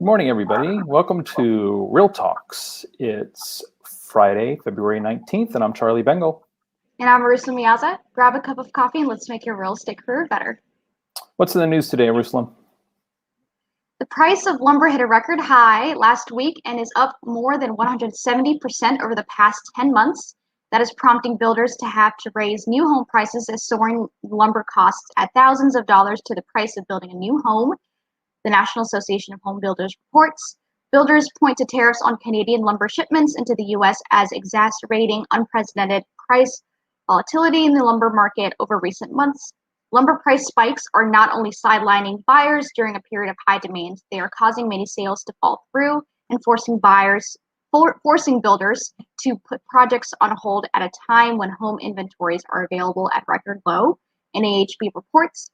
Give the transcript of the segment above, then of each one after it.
Good morning, everybody. Welcome to Real Talks. It's Friday, February 19th, and I'm Charlie Bengel. And I'm Eyerusalem Meaza. Grab a cup of coffee and let's make your real estate career better. What's in the news today, Eyerusalem? The price of lumber hit a record high last week and is up more than 170% over the past 10 months. That is prompting builders to have to raise new home prices as soaring lumber costs add thousands of dollars to the price of building a new home. The National Association of Home Builders reports. Builders point to tariffs on Canadian lumber shipments into the U.S. as exacerbating unprecedented price volatility in the lumber market over recent months. Lumber price spikes are not only sidelining buyers during a period of high demand, they are causing many sales to fall through and forcing builders to put projects on hold at a time when home inventories are available at record low, NAHB reports.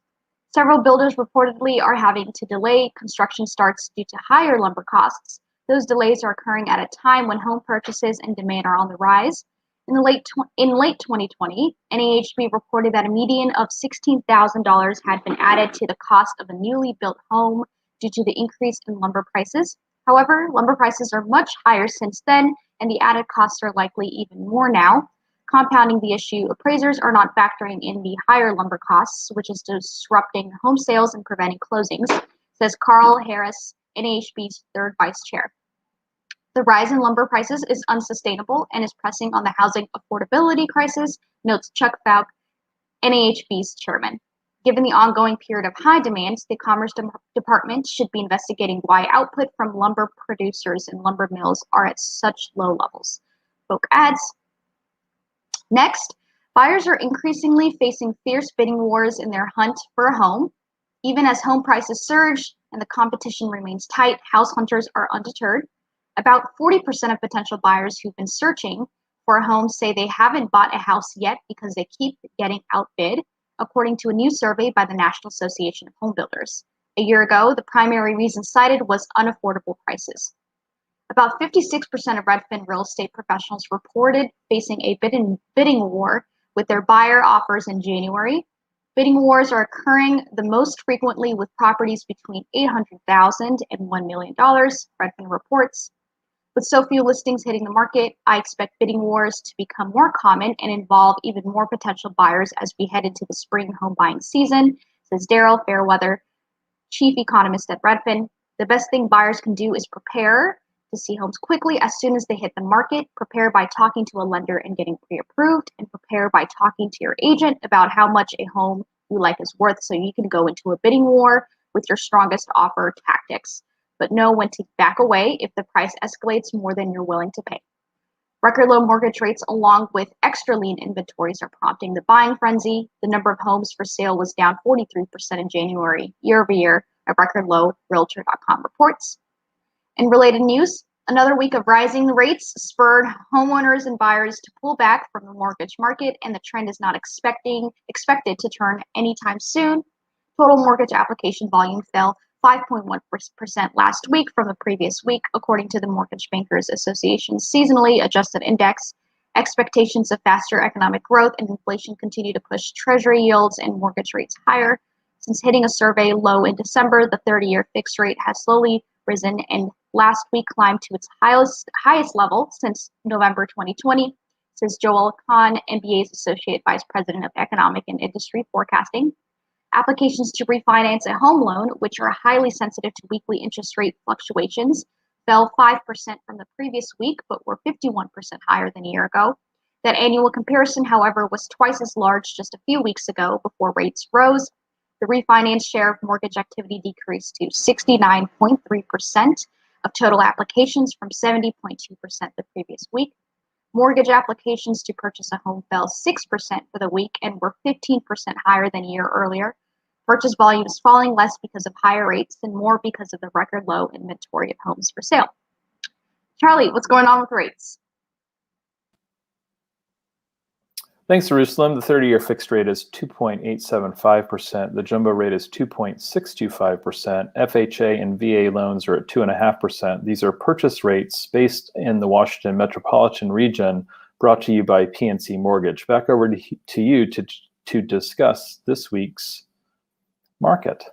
Several builders reportedly are having to delay construction starts due to higher lumber costs. Those delays are occurring at a time when home purchases and demand are on the rise. In late 2020, NAHB reported that a median of $16,000 had been added to the cost of a newly built home due to the increase in lumber prices. However, lumber prices are much higher since then, and the added costs are likely even more now. Compounding the issue, appraisers are not factoring in the higher lumber costs, which is disrupting home sales and preventing closings, says Carl Harris, NAHB's third vice chair. The rise in lumber prices is unsustainable and is pressing on the housing affordability crisis, notes Chuck Falk, NAHB's chairman. Given the ongoing period of high demand, the Commerce Department should be investigating why output from lumber producers and lumber mills are at such low levels. Folk adds. Next, buyers are increasingly facing fierce bidding wars in their hunt for a home. Even as home prices surge and the competition remains tight, house hunters are undeterred. About 40% of potential buyers who've been searching for a home say they haven't bought a house yet because they keep getting outbid, according to a new survey by the National Association of Home Builders. A year ago, the primary reason cited was unaffordable prices. About 56% of Redfin real estate professionals reported facing a bidding war with their buyer offers in January. Bidding wars are occurring the most frequently with properties between $800,000 and $1 million, Redfin reports. With so few listings hitting the market, I expect bidding wars to become more common and involve even more potential buyers as we head into the spring home buying season, says Daryl Fairweather, chief economist at Redfin. The best thing buyers can do is prepare to see homes quickly as soon as they hit the market, prepare by talking to a lender and getting pre-approved, and prepare by talking to your agent about how much a home you like is worth so you can go into a bidding war with your strongest offer tactics, but know when to back away if the price escalates more than you're willing to pay. Record low mortgage rates along with extra lean inventories are prompting the buying frenzy. The number of homes for sale was down 43% in January, year over year, a record low, Realtor.com reports. In related news, another week of rising rates spurred homeowners and buyers to pull back from the mortgage market, and the trend is not expected to turn anytime soon. Total mortgage application volume fell 5.1% last week from the previous week, according to the Mortgage Bankers Association's seasonally adjusted index. Expectations of faster economic growth and inflation continue to push Treasury yields and mortgage rates higher. Since hitting a survey low in December, the 30-year fixed rate has slowly risen and last week climbed to its highest level since November 2020, says Joel Kahn, MBA's Associate Vice President of Economic and Industry Forecasting. Applications to refinance a home loan, which are highly sensitive to weekly interest rate fluctuations, fell 5% from the previous week, but were 51% higher than a year ago. That annual comparison, however, was twice as large just a few weeks ago before rates rose. The refinance share of mortgage activity decreased to 69.3% of total applications from 70.2% the previous week. Mortgage applications to purchase a home fell 6% for the week and were 15% higher than a year earlier. Purchase volume is falling less because of higher rates and more because of the record low inventory of homes for sale. Charlie, what's going on with rates? Thanks, Eyerusalem. The 30-year fixed rate is 2.875%. The jumbo rate is 2.625%. FHA and VA loans are at 2.5%. These are purchase rates based in the Washington metropolitan region, brought to you by PNC Mortgage. Back over to you to discuss this week's market.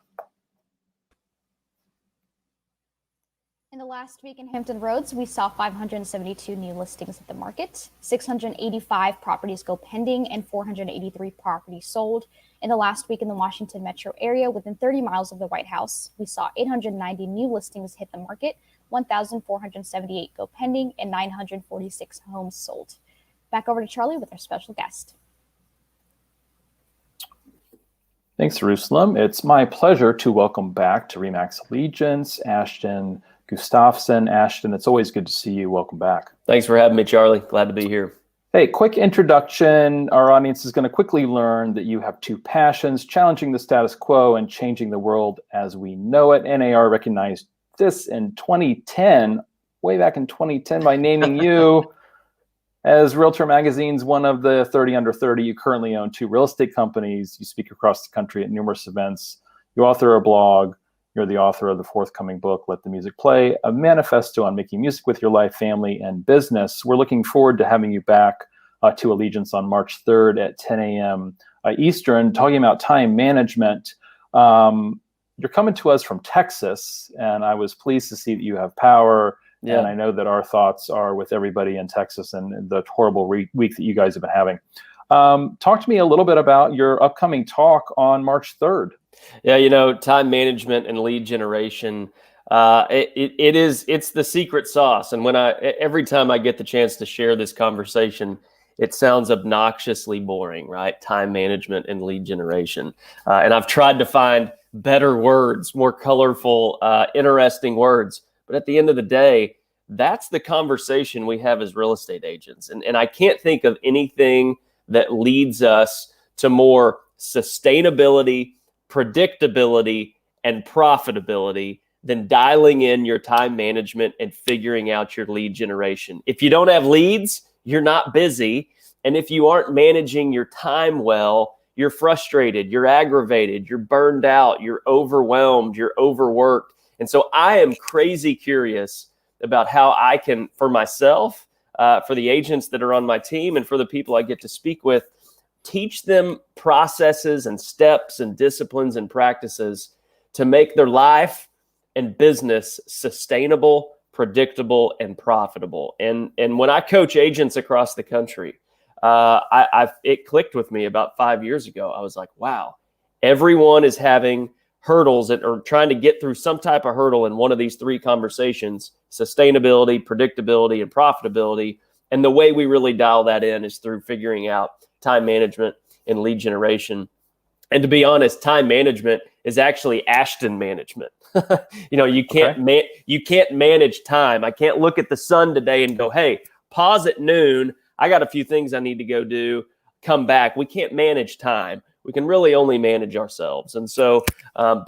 In the last week in Hampton Roads, we saw 572 new listings at the market, 685 properties go pending, and 483 properties sold. In the last week in the Washington metro area, within 30 miles of the White House, we saw 890 new listings hit the market, 1,478 go pending, and 946 homes sold. Back over to Charlie with our special guest. Thanks, Jerusalem. It's my pleasure to welcome back to RE/MAX Allegiance, Ashton Gustafson. Ashton, it's always good to see you. Welcome back. Thanks for having me, Charlie. Glad to be here. Hey, quick introduction. Our audience is going to quickly learn that you have two passions: challenging the status quo and changing the world as we know it. NAR recognized this in 2010, way back in 2010, by naming you as Realtor Magazine's one of the 30 under 30. You currently own 2 real estate companies. You speak across the country at numerous events. You author a blog. You're the author of the forthcoming book, Let the Music Play, a manifesto on making music with your life, family, and business. We're looking forward to having you back to Allegiance on March 3rd at 10 a.m. Eastern, talking about time management. You're coming to us from Texas, and I was pleased to see that you have power. Yeah. And I know that our thoughts are with everybody in Texas and the horrible week that you guys have been having. Talk to me a little bit about your upcoming talk on March 3rd. Yeah, time management and lead generation, it's the secret sauce. And every time I get the chance to share this conversation, it sounds obnoxiously boring, right? Time management and lead generation. And I've tried to find better words, more colorful, interesting words. But at the end of the day, that's the conversation we have as real estate agents. And I can't think of anything that leads us to more sustainability, predictability, and profitability than dialing in your time management and figuring out your lead generation. If you don't have leads, you're not busy. And if you aren't managing your time well, you're frustrated, you're aggravated, you're burned out, you're overwhelmed, you're overworked. And so I am crazy curious about how I can, for myself, for the agents that are on my team, and for the people I get to speak with, teach them processes and steps and disciplines and practices to make their life and business sustainable, predictable, and profitable. And when I coach agents across the country, it clicked with me about 5 years ago. I was like, wow, everyone is having hurdles or trying to get through some type of hurdle in one of these 3 conversations: sustainability, predictability, and profitability. And the way we really dial that in is through figuring out time management and lead generation. And to be honest, time management is actually Ashton management. You can't manage time. I can't look at the sun today and go, hey, pause at noon. I got a few things I need to go do. Come back. We can't manage time. We can really only manage ourselves. And so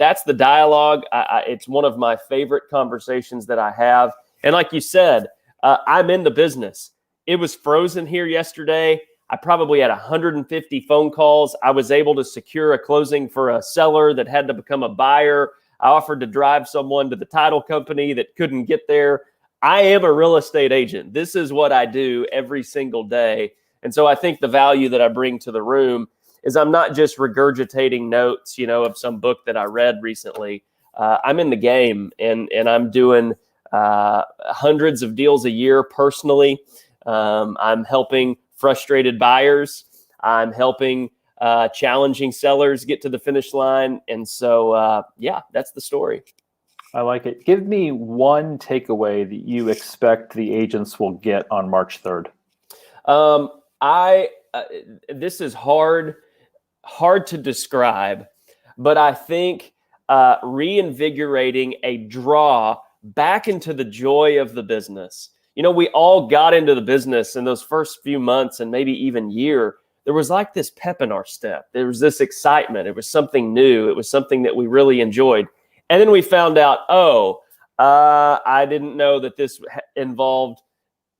that's the dialogue. It's one of my favorite conversations that I have. And like you said, I'm in the business. It was frozen here yesterday. I probably had 150 phone calls. I was able to secure a closing for a seller that had to become a buyer. I offered to drive someone to the title company that couldn't get there. I am a real estate agent. This is what I do every single day. And so I think the value that I bring to the room is I'm not just regurgitating notes, of some book that I read recently. I'm in the game, and I'm doing hundreds of deals a year personally. I'm helping frustrated buyers. I'm helping challenging sellers get to the finish line. And so, that's the story. I like it. Give me one takeaway that you expect the agents will get on March 3rd. This is hard to describe, but I think reinvigorating a draw back into the joy of the business. We all got into the business in those first few months and maybe even year. There was like this pep in our step. There was this excitement. It was something new. It was something that we really enjoyed. And then we found out, I didn't know that this involved,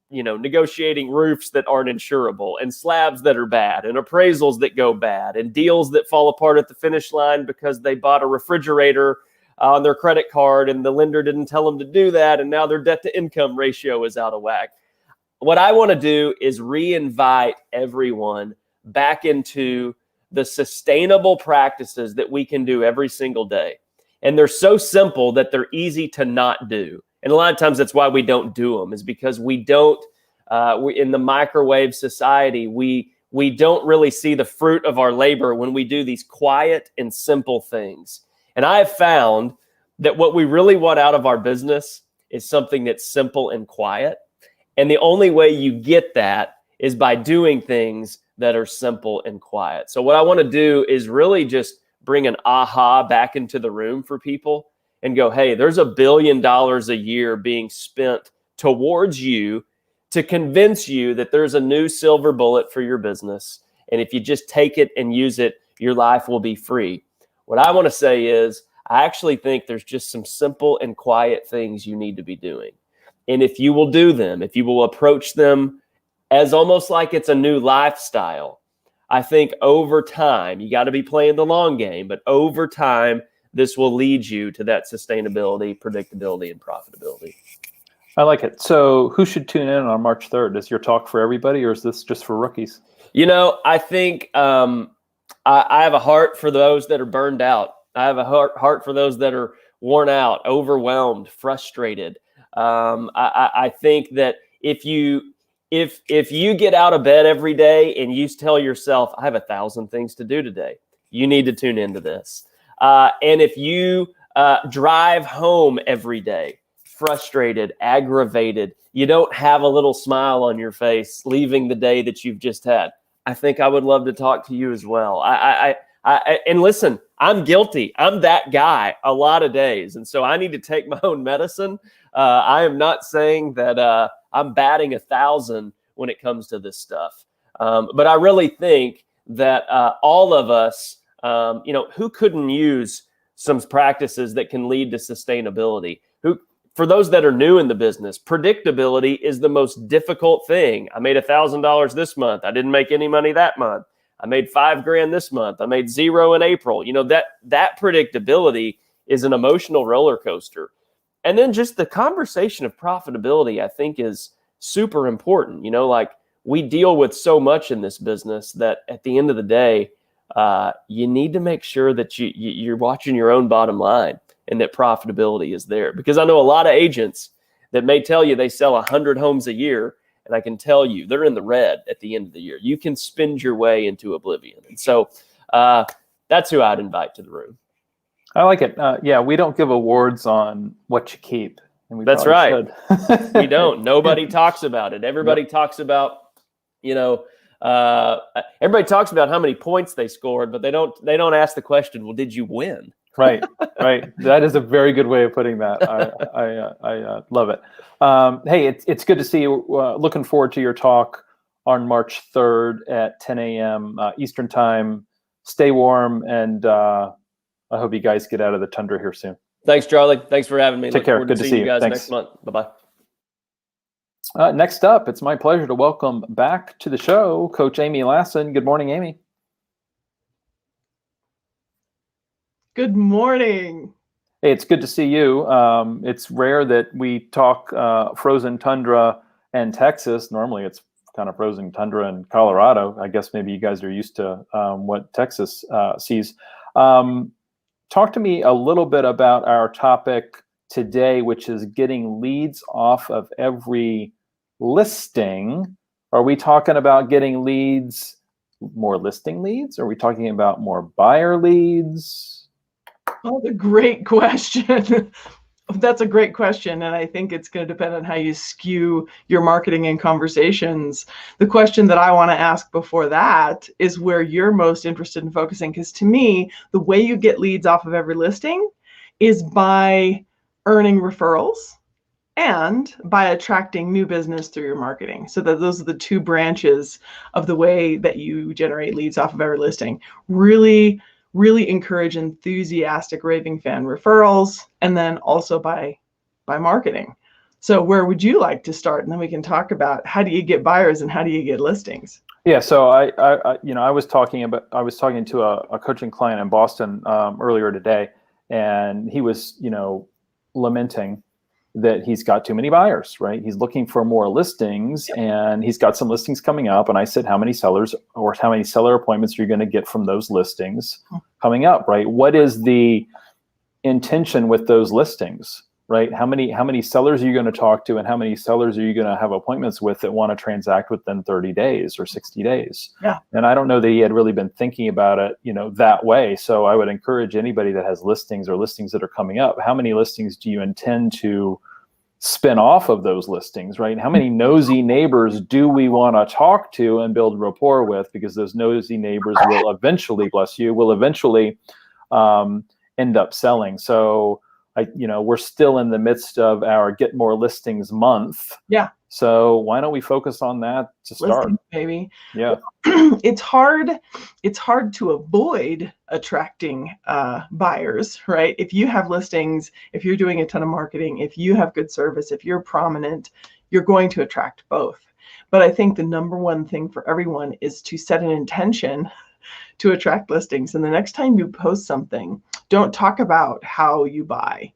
negotiating roofs that aren't insurable, and slabs that are bad, and appraisals that go bad, and deals that fall apart at the finish line because they bought a refrigerator on their credit card and the lender didn't tell them to do that, and now their debt to income ratio is out of whack. What I want to do is reinvite everyone back into the sustainable practices that we can do every single day. And they're so simple that they're easy to not do. And a lot of times that's why we don't do them, is because we don't, in the microwave society, we don't really see the fruit of our labor when we do these quiet and simple things. And I have found that what we really want out of our business is something that's simple and quiet. And the only way you get that is by doing things that are simple and quiet. So what I want to do is really just bring an aha back into the room for people and go, hey, there's $1 billion a year being spent towards you to convince you that there's a new silver bullet for your business. And if you just take it and use it, your life will be free. What I want to say is, I actually think there's just some simple and quiet things you need to be doing. And if you will do them, if you will approach them as almost like it's a new lifestyle, I think over time, you got to be playing the long game, but over time, this will lead you to that sustainability, predictability, and profitability. I like it. So who should tune in on March 3rd? Is your talk for everybody, or is this just for rookies? You know, I think I have a heart for those that are burned out. I have a heart for those that are worn out, overwhelmed, frustrated. I think that if you get out of bed every day and you tell yourself, I have 1,000 things to do today, you need to tune into this. And if you drive home every day, frustrated, aggravated, you don't have a little smile on your face leaving the day that you've just had, I think I would love to talk to you as well. And listen, I'm guilty. I'm that guy a lot of days. And so I need to take my own medicine. I am not saying that I'm batting 1,000 when it comes to this stuff. But I really think that all of us, who couldn't use some practices that can lead to sustainability? For those that are new in the business, predictability is the most difficult thing. I made $1,000 this month. I didn't make any money that month. I made $5,000 this month. I made $0 in April. That predictability is an emotional roller coaster. And then just the conversation of profitability, I think, is super important. We deal with so much in this business that at the end of the day, you need to make sure that you're watching your own bottom line and that profitability is there. Because I know a lot of agents that may tell you they sell 100 homes a year, and I can tell you they're in the red at the end of the year. You can spend your way into oblivion. And so that's who I'd invite to the room. I like it. Yeah, we don't give awards on what you keep. And we That's right. should. We don't. Nobody talks about it. Everybody talks about, everybody talks about how many points they scored, but they don't ask the question, well, did you win? Right. That is a very good way of putting that. I love it. Hey, it's good to see you. Looking forward to your talk on March 3rd at 10 a.m. Eastern time. Stay warm, and I hope you guys get out of the tundra here soon. Thanks, Charlie. Thanks for having me. Take care. Good to see you guys Thanks. Next month. Bye-bye. Next up, it's my pleasure to welcome back to the show Coach Amy Lassen. Good morning, Amy. Good morning. Hey, it's good to see you. It's rare that we talk frozen tundra and Texas. Normally it's kind of frozen tundra in Colorado. I guess maybe you guys are used to what Texas sees. Talk to me a little bit about our topic today, which is getting leads off of every listing. Are we talking about getting leads, more listing leads? Are we talking about more buyer leads? Oh, the great question. That's a great question. And I think it's going to depend on how you skew your marketing and conversations. The question that I want to ask before that is where you're most interested in focusing. Because to me, the way you get leads off of every listing is by earning referrals and by attracting new business through your marketing. So that those are the two branches of the way that you generate leads off of every listing. Really encourage enthusiastic raving fan referrals, and then also by marketing. So where would you like to start? And then we can talk about how do you get buyers and how do you get listings? Yeah, so I was talking to a coaching client in Boston earlier today, and he was lamenting that he's got too many buyers, right? He's looking for more listings, and he's got some listings coming up. And I said, how many sellers or how many seller appointments are you going to get from those listings coming up, right? What is the intention with those listings? right? How many sellers are you going to talk to, and how many sellers are you going to have appointments with that want to transact within 30 days or 60 days? Yeah. And I don't know that he had really been thinking about it, that way. So I would encourage anybody that has listings or listings that are coming up, how many listings do you intend to spin off of those listings, right? How many nosy neighbors do we want to talk to and build rapport with? Because those nosy neighbors will eventually, bless you, will eventually end up selling. So we're still in the midst of our Get More Listings month. Yeah. So why don't we focus on that to start? Listings, baby. Yeah. It's hard to avoid attracting buyers, right? If you have listings, if you're doing a ton of marketing, if you have good service, if you're prominent, you're going to attract both. But I think the number one thing for everyone is to set an intention to attract listings. And the next time you post something, don't talk about how you buy.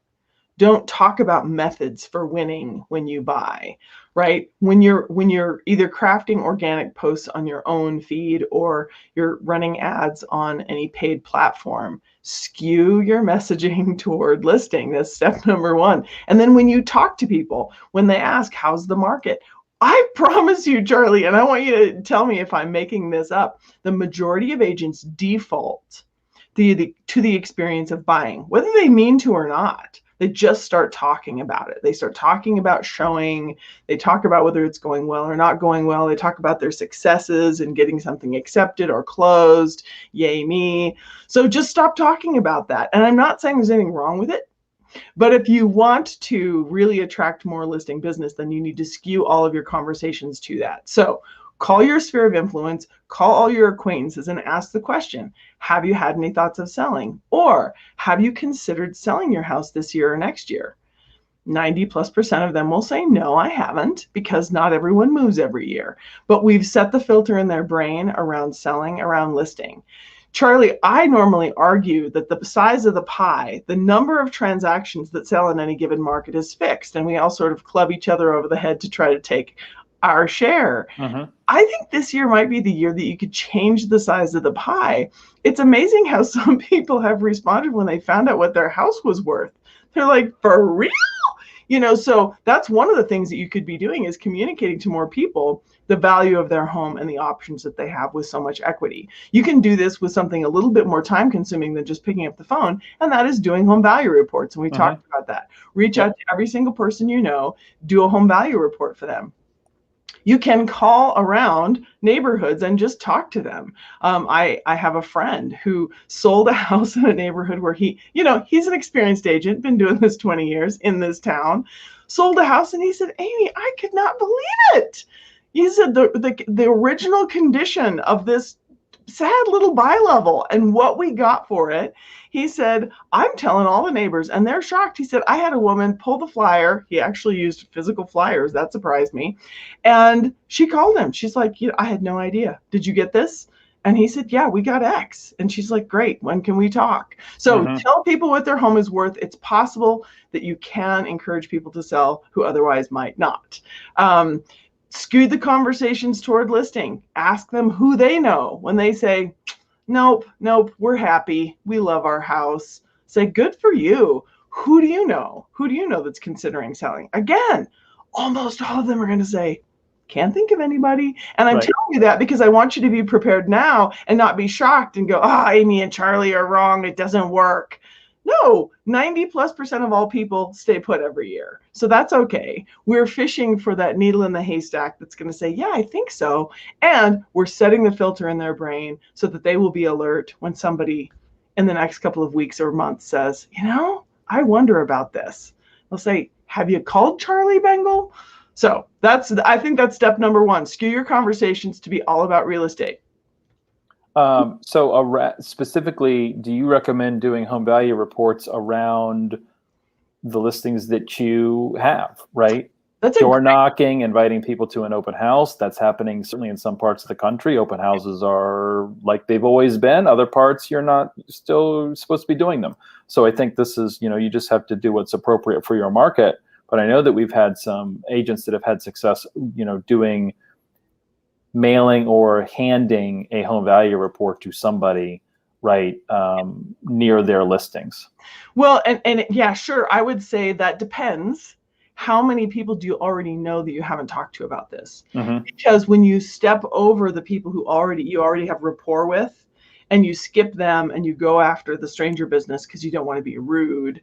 Don't talk about methods for winning when you buy, right? When you're either crafting organic posts on your own feed or you're running ads on any paid platform, skew your messaging toward listing. That's step number one. And then when you talk to people, when they ask, how's the market? I promise you, Charlie, and I want you to tell me if I'm making this up, the majority of agents default to the experience of buying, whether they mean to or not. They just start talking about it. They start talking about showing. They talk about whether it's going well or not going well. They talk about their successes and getting something accepted or closed. Yay me. So just stop talking about that. And I'm not saying there's anything wrong with it. But if you want to really attract more listing business, then you need to skew all of your conversations to that. So call your sphere of influence, call all your acquaintances and ask the question, have you had any thoughts of selling? Or have you considered selling your house this year or next year? 90+% of them will say, no, I haven't, because not everyone moves every year. But we've set the filter in their brain around selling, around listing. Charlie, I normally argue that the size of the pie, the number of transactions that sell in any given market is fixed, and we all sort of club each other over the head to try to take our share. Mm-hmm. I think this year might be the year that you could change the size of the pie. It's amazing how some people have responded when they found out what their house was worth. They're like, for real? So that's one of the things that you could be doing is communicating to more people the value of their home and the options that they have with so much equity. You can do this with something a little bit more time consuming than just picking up the phone, and that is doing home value reports. And we talked about that. Reach out to every single person you know, do a home value report for them. You can call around neighborhoods and just talk to them. I have a friend who sold a house in a neighborhood where he's an experienced agent, been doing this 20 years in this town, sold a house, and he said, Amy, I could not believe it. He said the original condition of this sad little bi-level and what we got for it. He said, I'm telling all the neighbors and they're shocked. He said, I had a woman pull the flyer. He actually used physical flyers. That surprised me. And she called him. She's like, I had no idea. Did you get this? And he said, yeah, we got X. And she's like, great. When can we talk? So tell people what their home is worth. It's possible that you can encourage people to sell who otherwise might not. Skew the conversations toward listing. Ask them who they know. When they say, nope, we're happy, we love our house, say, good for you. Who do you know? Who do you know that's considering selling? Again, almost all of them are going to say, can't think of anybody. And I'm telling you that because I want you to be prepared now and not be shocked and go, Amy and Charlie are wrong, it doesn't work. No, 90+% of all people stay put every year. So that's okay. We're fishing for that needle in the haystack that's going to say, yeah, I think so. And we're setting the filter in their brain so that they will be alert when somebody in the next couple of weeks or months says, I wonder about this. They'll say, have you called Charlie Bengel? So I think that's step number one. Skew your conversations to be all about real estate. Specifically, do you recommend doing home value reports around the listings that you have, right? That's door knocking, inviting people to an open house. That's happening certainly in some parts of the country. Open houses are like they've always been. Other parts, you're not still supposed to be doing them. So I think this is, you just have to do what's appropriate for your market. But I know that we've had some agents that have had success, doing mailing or handing a home value report to somebody right, near their listings? Well, and yeah, sure. I would say that depends. How many people do you already know that you haven't talked to about this? Mm-hmm. Because when you step over the people who you already have rapport with, and you skip them and you go after the stranger business because you don't want to be rude,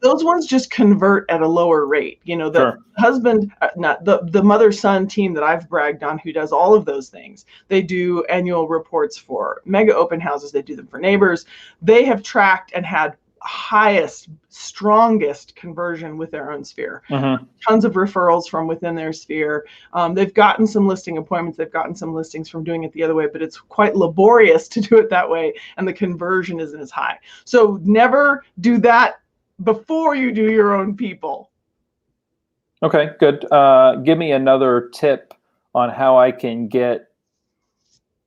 those ones just convert at a lower rate. You know, the husband, not the mother-son team that I've bragged on, who does all of those things. They do annual reports for mega open houses. They do them for neighbors. They have tracked and had highest, strongest conversion with their own sphere. Mm-hmm. Tons of referrals from within their sphere. They've gotten some listing appointments. They've gotten some listings from doing it the other way, but it's quite laborious to do it that way, and the conversion isn't as high. So never do that before you do your own people. Okay, good. Give me another tip on how I can get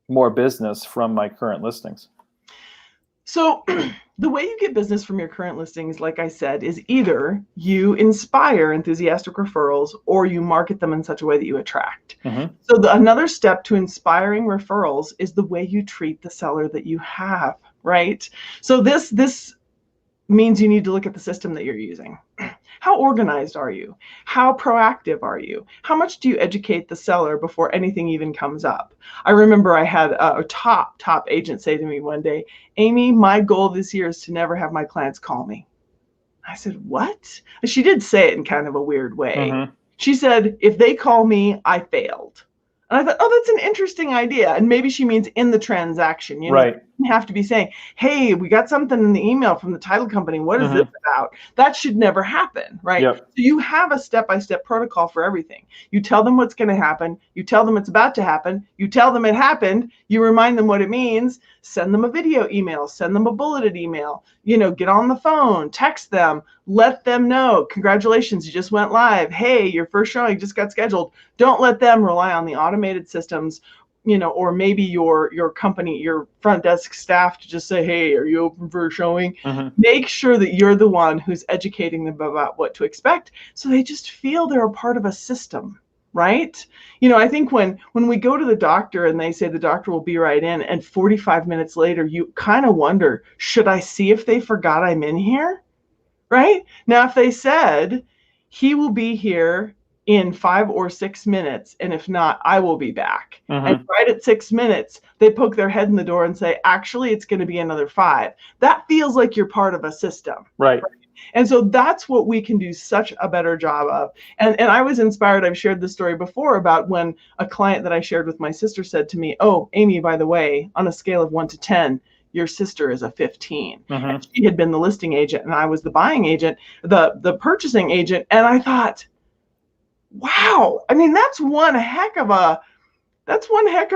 more business from my current listings. So the way you get business from your current listings, like I said, is either you inspire enthusiastic referrals or you market them in such a way that you attract. Mm-hmm. So another step to inspiring referrals is the way you treat the seller that you have, right? So this means you need to look at the system that you're using. How organized are you? How proactive are you? How much do you educate the seller before anything even comes up? I remember I had a top agent say to me one day, Amy, my goal this year is to never have my clients call me. I said, what? She did say it in kind of a weird way. Mm-hmm. She said, if they call me, I failed. And I thought, oh, that's an interesting idea. And maybe she means in the transaction. You know, right. You have to be saying, hey, we got something in the email from the title company. What is this about? That should never happen, right? Yep. So you have a step-by-step protocol for everything. You tell them what's going to happen. You tell them it's about to happen. You tell them it happened. You remind them what it means. Send them a video email. Send them a bulleted email. You know, get on the phone. Text them. Let them know. Congratulations, you just went live. Hey, your first showing just got scheduled. Don't let them rely on the automated systems, you know, or maybe your company, your front desk staff to just say, hey, are you open for a showing? Mm-hmm. Make sure that you're the one who's educating them about what to expect, so they just feel they're a part of a system, right? You know, I think when we go to the doctor and they say the doctor will be right in, and 45 minutes later, you kind of wonder, should I see if they forgot I'm in here? Right? Now, if they said, he will be here in 5 or 6 minutes, and if not, I will be back. Mm-hmm. And right at 6 minutes, they poke their head in the door and say, actually, it's going to be another 5. That feels like you're part of a system. Right. And so that's what we can do such a better job of. And I was inspired. I've shared this story before about when a client that I shared with my sister said to me, oh, Amy, by the way, on a scale of 1 to 10, your sister is a 15. Mm-hmm. And she had been the listing agent and I was the buying agent, the purchasing agent. And I thought, wow, I mean, that's one heck of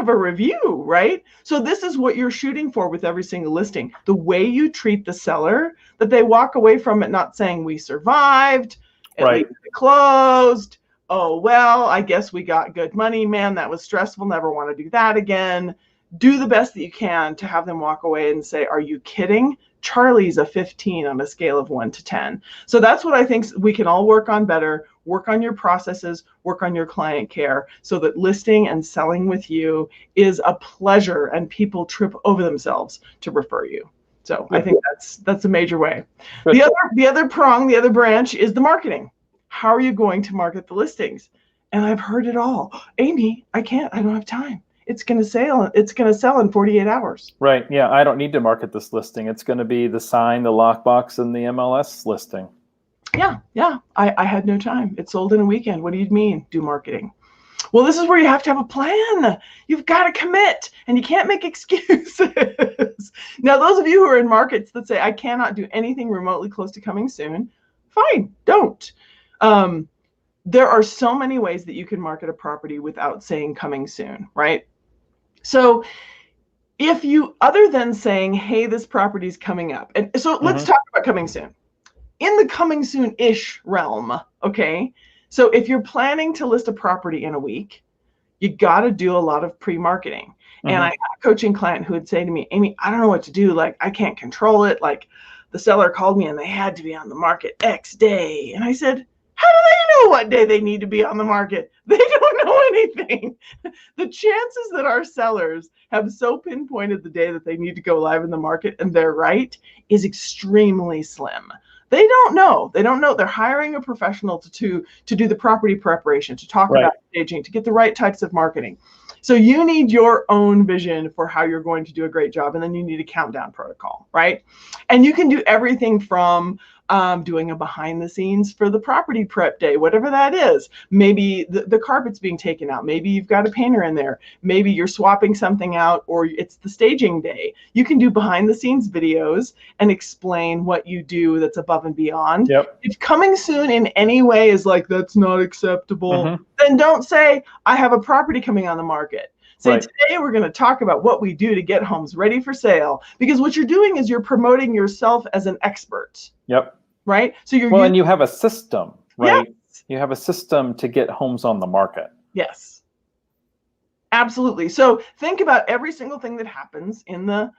a review, right? So this is what you're shooting for with every single listing. The way you treat the seller, that they walk away from it not saying we survived, at least it closed. Oh, well, I guess we got good money. Man, that was stressful. Never want to do that again. Do the best that you can to have them walk away and say, are you kidding? Charlie's a 15 on a scale of 1 to 10. So that's what I think we can all work on better. Work on your processes, work on your client care, so that listing and selling with you is a pleasure and people trip over themselves to refer you. So I think that's a major way. The other prong, the other branch is the marketing. How are you going to market the listings? And I've heard it all. Amy, I can't. I don't have time. It's going to sell. It's going to sell in 48 hours. Right. Yeah. I don't need to market this listing. It's going to be the sign, the lockbox, and the MLS listing. Yeah. I had no time. It sold in a weekend. What do you mean, do marketing? Well, this is where you have to have a plan. You've got to commit, and you can't make excuses. Now, those of you who are in markets that say, I cannot do anything remotely close to coming soon, fine, don't. There are so many ways that you can market a property without saying coming soon, right? So if you, other than saying, hey, this property is coming up. And so let's talk about coming soon. In the coming soon-ish realm, okay? So if you're planning to list a property in a week, you got to do a lot of pre-marketing. And I had a coaching client who would say to me, Amy, I don't know what to do. Like, I can't control it. Like, the seller called me and they had to be on the market X day. And I said, how do they know what day they need to be on the market? They don't know anything, the chances that our sellers have so pinpointed the day that they need to go live in the market and they're right is extremely slim. They don't know. They don't know. They're hiring a professional to do the property preparation, to talk Right. about staging, to get the right types of marketing. So you need your own vision for how you're going to do a great job, and then you need a countdown protocol, right? And you can do everything from doing a behind the scenes for the property prep day, whatever that is. Maybe the carpet's being taken out. Maybe you've got a painter in there. Maybe you're swapping something out, or it's the staging day. You can do behind the scenes videos and explain what you do that's above and beyond. Yep. If coming soon in any way is like, that's not acceptable, then don't say, I have a property coming on the market. Say, Right. today we're going to talk about what we do to get homes ready for sale. Because what you're doing is you're promoting yourself as an expert. Yep. Right? So you're Well, and you have a system, right? Yes. You have a system to get homes on the market. Yes. Absolutely. So think about every single thing that happens in the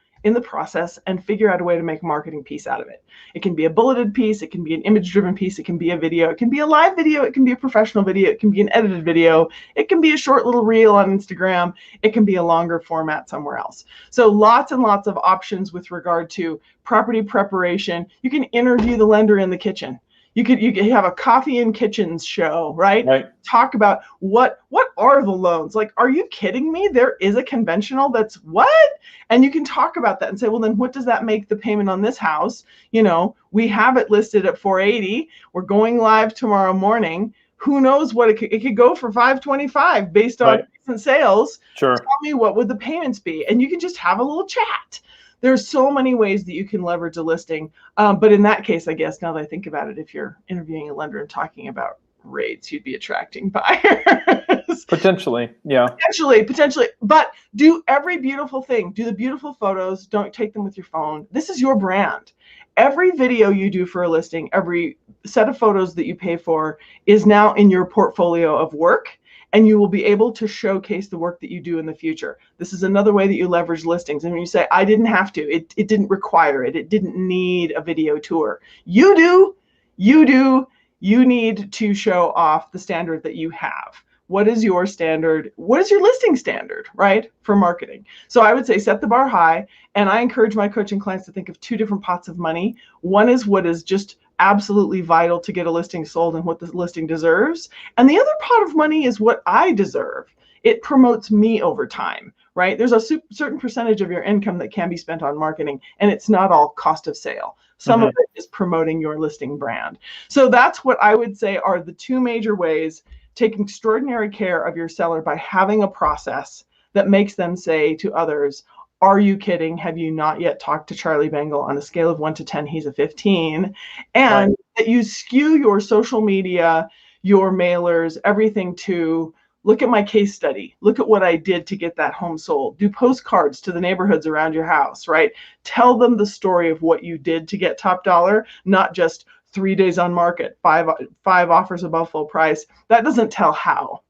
process and figure out a way to make a marketing piece out of it. It can be a bulleted piece, it can be an image-driven piece, it can be a video, it can be a live video, it can be a professional video, it can be an edited video, it can be a short little reel on Instagram, it can be a longer format somewhere else. So lots and lots of options with regard to property preparation. You can interview the lender in the kitchen. You could have a coffee and kitchens show, right? Right. Talk about what are the loans? Like, are you kidding me? There is a conventional that's what? And you can talk about that and say, well, then what does that make the payment on this house? You know, we have it listed at $480. We're going live tomorrow morning. Who knows what it could go for $525 based on recent sales. Sure. Tell me, what would the payments be? And you can just have a little chat. There's so many ways that you can leverage a listing. But in that case, I guess, now that I think about it, if you're interviewing a lender and talking about rates, you'd be attracting buyers. Potentially, yeah. Potentially. But do every beautiful thing. Do the beautiful photos. Don't take them with your phone. This is your brand. Every video you do for a listing, every set of photos that you pay for is now in your portfolio of work. And you will be able to showcase the work that you do in the future. This is another way that you leverage listings. And when you say, I didn't have to, it didn't require it. It didn't need a video tour. You do. You need to show off the standard that you have. What is your standard? What is your listing standard, right, for marketing? So I would say set the bar high. And I encourage my coaching clients to think of two different pots of money. One is what is just absolutely vital to get a listing sold and what the listing deserves. And the other pot of money is what I deserve. It promotes me over time, right? There's a certain percentage of your income that can be spent on marketing, and it's not all cost of sale. Some of it is promoting your listing brand. So that's what I would say are the two major ways. Take extraordinary care of your seller by having a process that makes them say to others, are you kidding? Have you not yet talked to Charlie Bengel? On a scale of 1 to 10, he's a 15. And that you skew your social media, your mailers, everything to look at my case study. Look at what I did to get that home sold. Do postcards to the neighborhoods around your house, right? Tell them the story of what you did to get top dollar, not just 3 days on market, five offers above full price. That doesn't tell how.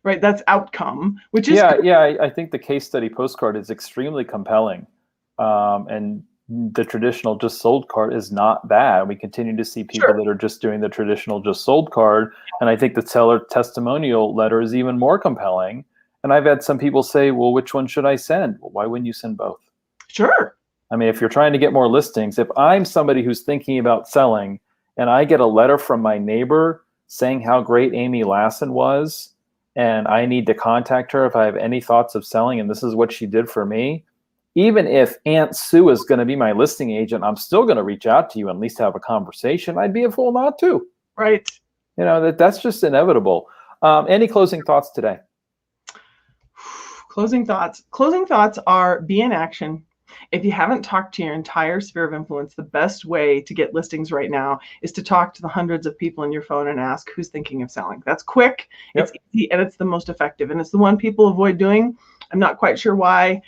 Right, that's outcome, which is I think the case study postcard is extremely compelling, and the traditional just sold card is not bad. We continue to see people that are just doing the traditional just sold card, and I think the seller testimonial letter is even more compelling. And I've had some people say, "Well, which one should I send?" Well, why wouldn't you send both? Sure. I mean, if you're trying to get more listings, if I'm somebody who's thinking about selling, and I get a letter from my neighbor saying how great Amy Lassen was, and I need to contact her if I have any thoughts of selling, and this is what she did for me. Even if Aunt Sue is going to be my listing agent, I'm still going to reach out to you and at least have a conversation. I'd be a fool not to. Right. You know, that's just inevitable. Any closing thoughts today? Closing thoughts. Closing thoughts are be in action. If you haven't talked to your entire sphere of influence, the best way to get listings right now is to talk to the hundreds of people in your phone and ask who's thinking of selling. That's quick, it's easy, and it's the most effective. And it's the one people avoid doing. I'm not quite sure why.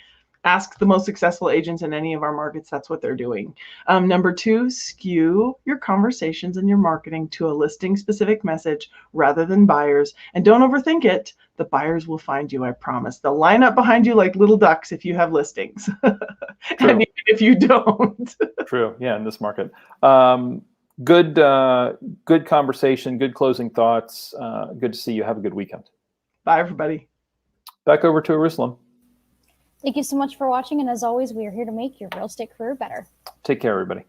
Ask the most successful agents in any of our markets. That's what they're doing. Number two, skew your conversations and your marketing to a listing specific message rather than buyers. And don't overthink it. The buyers will find you, I promise. They'll line up behind you like little ducks if you have listings. And even if you don't. True. Yeah, in this market. Good conversation, good closing thoughts. Good to see you. Have a good weekend. Bye, everybody. Back over to Eyerusalem. Thank you so much for watching. And as always, we are here to make your real estate career better. Take care, everybody.